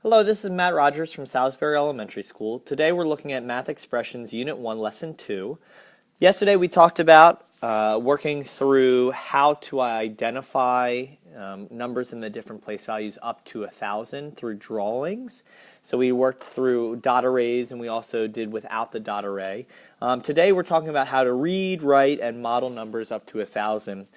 Hello, this is Matt Rogers from Salisbury Elementary School. Today we're looking at Math Expressions Unit 1, Lesson 2. Yesterday we talked about working through how to identify numbers in the different place values up to 1,000 through drawings. So we worked through dot arrays and we also did without the dot array. Today we're talking about how to read, write, and model numbers up to 1,000.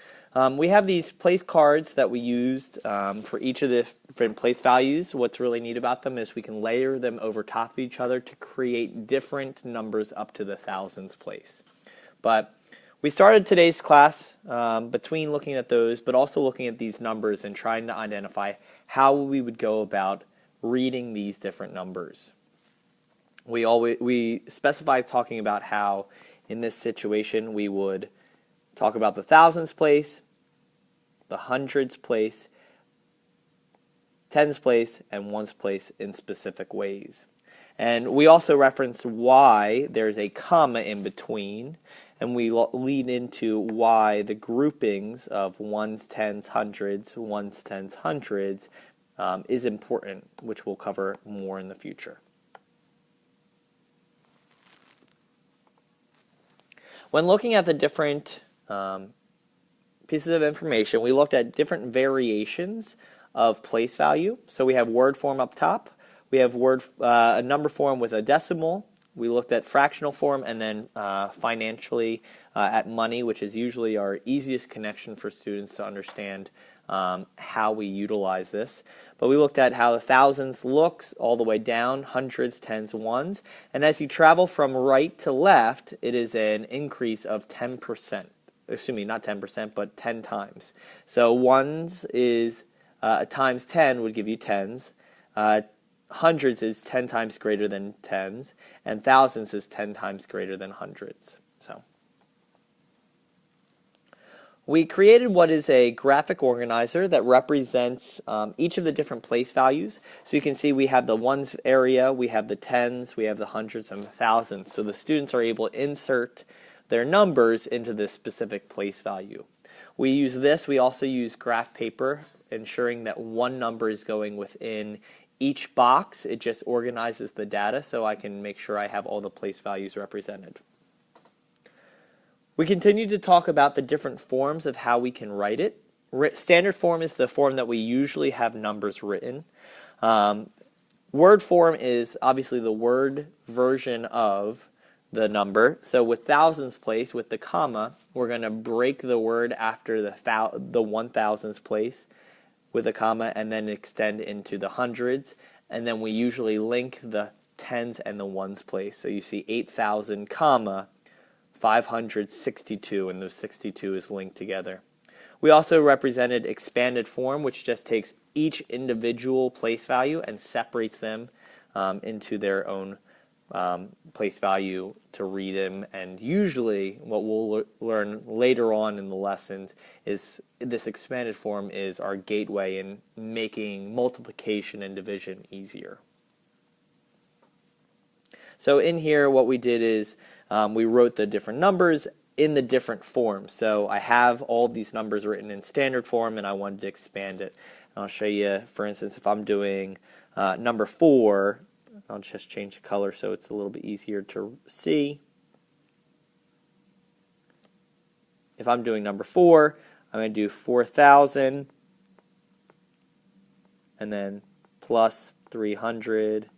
We have these place cards that we used for each of the different place values. What's really neat about them is we can layer them over top of each other to create different numbers up to the thousands place. But we started today's class between looking at those, but also looking at these numbers and trying to identify how we would go about reading these different numbers. We specified talking about how in this situation we would talk about the thousands place, the hundreds place, tens place, and ones place in specific ways. And we also referenced why there's a comma in between, and we lead into why the groupings of ones, tens, hundreds, ones, tens, hundreds is important, which we'll cover more in the future. When looking at the different pieces of information, we looked at different variations of place value. So we have word form up top. We have a number form with a decimal. We looked at fractional form, and then financially at money, which is usually our easiest connection for students to understand how we utilize this. But we looked at how the thousands looks all the way down, hundreds, tens, ones. And as you travel from right to left, it is an increase of 10%. Excuse me, not 10%, but 10 times. So ones is times 10 would give you tens. Hundreds is 10 times greater than tens, and thousands is 10 times greater than hundreds. So we created what is a graphic organizer that represents each of the different place values. So you can see we have the ones area, we have the tens, we have the hundreds, and the thousands. So the students are able to insert their numbers into this specific place value. We use this. We also use graph paper, ensuring that one number is going within each box. It just organizes the data so I can make sure I have all the place values represented. We continue to talk about the different forms of how we can write it. Standard form is the form that we usually have numbers written. Word form is obviously the word version of the number. So with thousands place, with the comma, we're going to break the word after the 1,000s place with a comma and then extend into the hundreds. And then we usually link the tens and the ones place. So you see 8,000 comma 562, and those 62 is linked together. We also represented expanded form, which just takes each individual place value and separates them into their own place value to read them. And usually what we'll learn later on in the lessons is this expanded form is our gateway in making multiplication and division easier. So in here what we did is we wrote the different numbers in the different forms. So I have all these numbers written in standard form and I wanted to expand it. And I'll show you, for instance, if I'm doing number 4, I'll just change the color so it's a little bit easier to see. If I'm doing number 4, I'm going to do 4,000 and then plus 300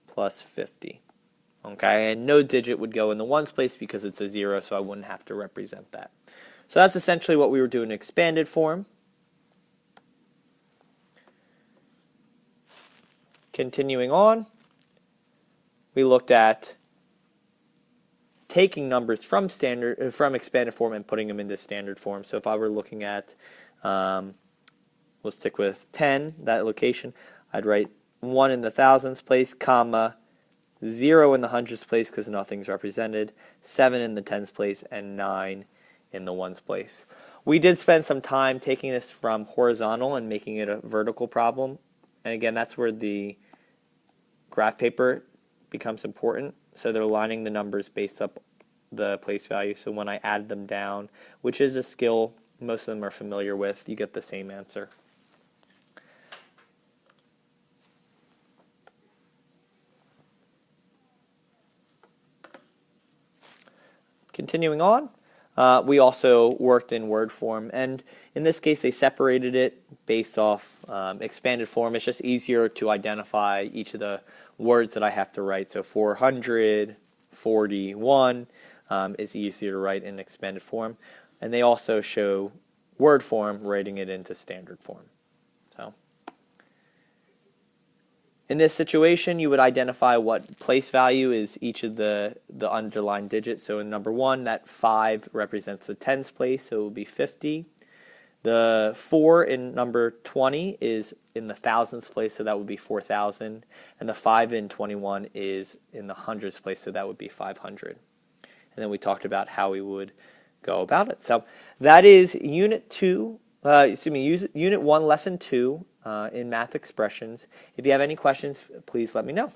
plus 50. Okay, and no digit would go in the ones place because it's a 0, so I wouldn't have to represent that. So that's essentially what we were doing in expanded form. Continuing on, we looked at taking numbers from expanded form and putting them into standard form. So if I were looking at, we'll stick with 10, that location, I'd write 1 in the thousands place, comma, 0 in the hundreds place because nothing's represented, 7 in the tens place, and 9 in the ones place. We did spend some time taking this from horizontal and making it a vertical problem. And again, that's where the graph paper becomes important. So they're lining the numbers based up the place value. So when I add them down, which is a skill most of them are familiar with, you get the same answer. Continuing on, we also worked in word form, and in this case they separated it based off expanded form. It's just easier to identify each of the words that I have to write. So 441 is easier to write in expanded form, and they also show word form writing it into standard form. So in this situation, you would identify what place value is each of the underlined digits. So in number 1, that 5 represents the tens place, so it would be 50. The 4 in number 20 is in the thousands place, so that would be 4,000. And the 5 in 21 is in the hundreds place, so that would be 500. And then we talked about how we would go about it. So that is Unit 1, Lesson 2 in Math Expressions. If you have any questions, please let me know.